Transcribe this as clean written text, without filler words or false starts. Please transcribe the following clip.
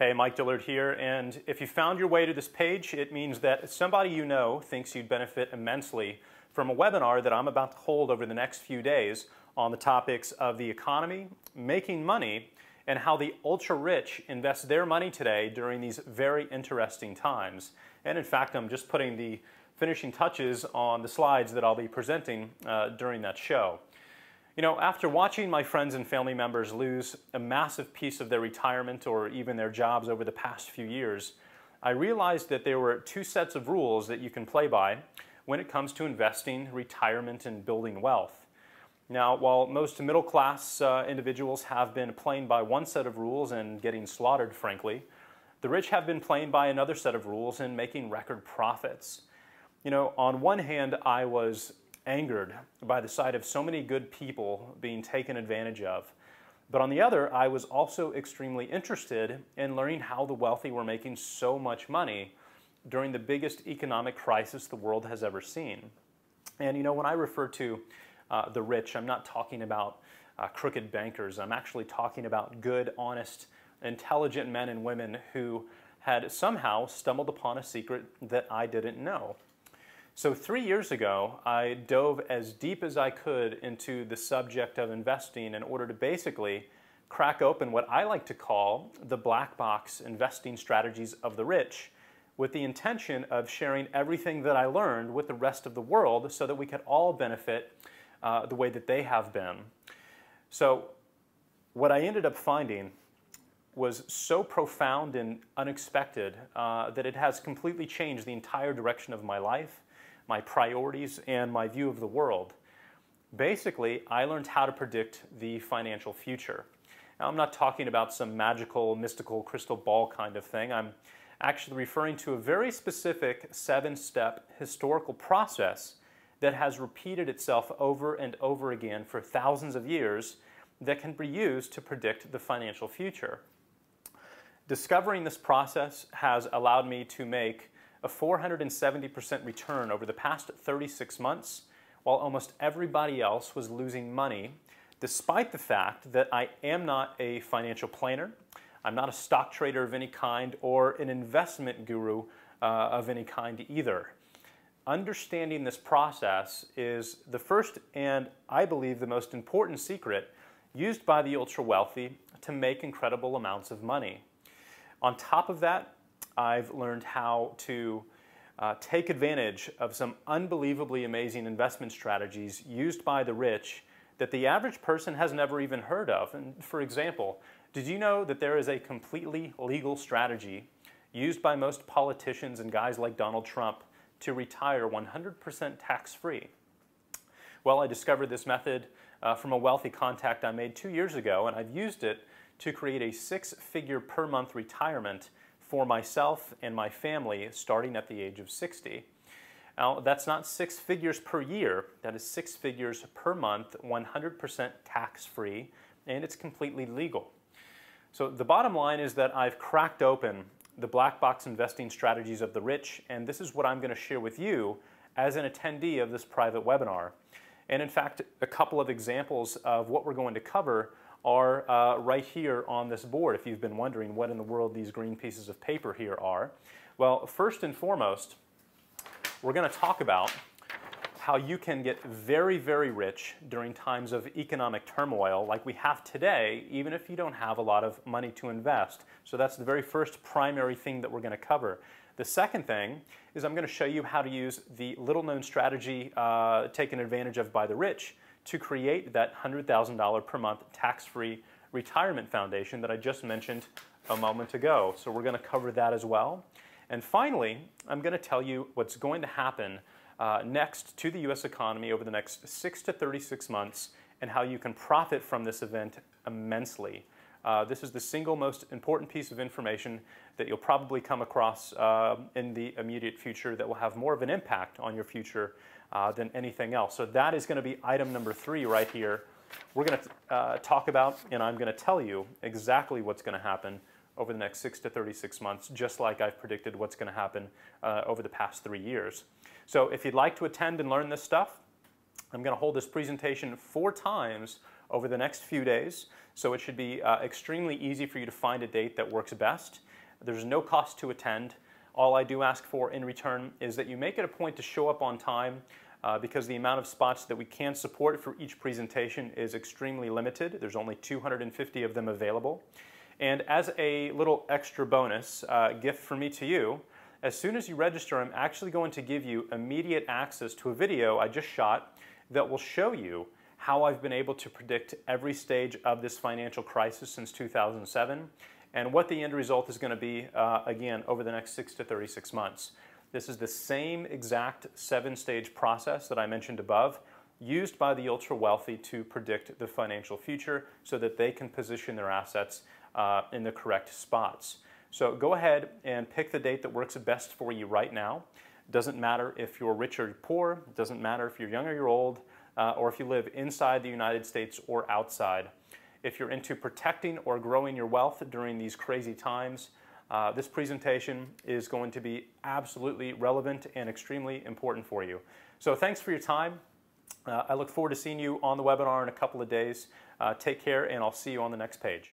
Hey, Mike Dillard here, and if you found your way to this page, it means that somebody you know thinks you'd benefit immensely from a webinar that I'm about to hold over the next few days on the topics of the economy, making money, and how the ultra-rich invest their money today during these very interesting times. And in fact, I'm just putting the finishing touches on the slides that I'll be presenting during that show. You know, after watching my friends and family members lose a massive piece of their retirement or even their jobs over the past few years, I realized that there were two sets of rules that you can play by when it comes to investing, retirement, and building wealth. Now, while most middle-class individuals have been playing by one set of rules and getting slaughtered, frankly, the rich have been playing by another set of rules and making record profits. You know, on one hand, I was angered by the sight of so many good people being taken advantage of. But on the other, I was also extremely interested in learning how the wealthy were making so much money during the biggest economic crisis the world has ever seen. And you know, when I refer to the rich, I'm not talking about crooked bankers. I'm actually talking about good, honest, intelligent men and women who had somehow stumbled upon a secret that I didn't know. So 3 years ago, I dove as deep as I could into the subject of investing in order to basically crack open what I like to call the black box investing strategies of the rich, with the intention of sharing everything that I learned with the rest of the world so that we could all benefit the way that they have been. So what I ended up finding was so profound and unexpected that it has completely changed the entire direction of my life, my priorities, and my view of the world. Basically, I learned how to predict the financial future. Now, I'm not talking about some magical, mystical crystal ball kind of thing. I'm actually referring to a very specific 7-step historical process that has repeated itself over and over again for thousands of years that can be used to predict the financial future. Discovering this process has allowed me to make a 470% return over the past 36 months, while almost everybody else was losing money, despite the fact that I am not a financial planner, I'm not a stock trader of any kind, or an investment guru of any kind either. Understanding this process is the first and, I believe, the most important secret used by the ultra-wealthy to make incredible amounts of money. On top of that, I've learned how to take advantage of some unbelievably amazing investment strategies used by the rich that the average person has never even heard of. And for example, did you know that there is a completely legal strategy used by most politicians and guys like Donald Trump to retire 100% tax-free? Well, I discovered this method from a wealthy contact I made 2 years ago, and I've used it to create a 6-figure per month retirement for myself and my family starting at the age of 60. Now, that's not 6 figures per year, that is 6 figures per month, 100% tax-free, and it's completely legal. So the bottom line is that I've cracked open the black box investing strategies of the rich, and this is what I'm going to share with you as an attendee of this private webinar. And in fact, a couple of examples of what we're going to cover are right here on this board, if you've been wondering what in the world these green pieces of paper here are. Well, first and foremost, we're going to talk about how you can get very, very rich during times of economic turmoil like we have today, even if you don't have a lot of money to invest. So that's the very first primary thing that we're going to cover. The second thing is I'm going to show you how to use the little-known strategy taken advantage of by the rich to create that $100,000 per month tax-free retirement foundation that I just mentioned a moment ago. So we're going to cover that as well. And finally, I'm going to tell you what's going to happen next to the U.S. economy over the next 6 to 36 months and how you can profit from this event immensely. This is the single most important piece of information that you'll probably come across in the immediate future that will have more of an impact on your future than anything else. So that is going to be item number 3 right here. We're going to talk about, and I'm going to tell you exactly what's going to happen over the next 6 to 36 months, just like I've predicted what's going to happen over the past 3 years. So if you'd like to attend and learn this stuff, I'm going to hold this presentation 4 times over the next few days, so it should be extremely easy for you to find a date that works best. There's no cost to attend. All I do ask for in return is that you make it a point to show up on time because the amount of spots that we can support for each presentation is extremely limited. There's only 250 of them available. And as a little extra bonus gift from me to you, as soon as you register, I'm actually going to give you immediate access to a video I just shot that will show you how I've been able to predict every stage of this financial crisis since 2007 and what the end result is going to be, again, over the next 6 to 36 months. This is the same exact 7-stage process that I mentioned above, used by the ultra-wealthy to predict the financial future so that they can position their assets in the correct spots. So go ahead and pick the date that works best for you right now. Doesn't matter if you're rich or poor, doesn't matter if you're young or you're old, or if you live inside the United States or outside. If you're into protecting or growing your wealth during these crazy times, this presentation is going to be absolutely relevant and extremely important for you. So thanks for your time. I look forward to seeing you on the webinar in a couple of days. Take care, and I'll see you on the next page.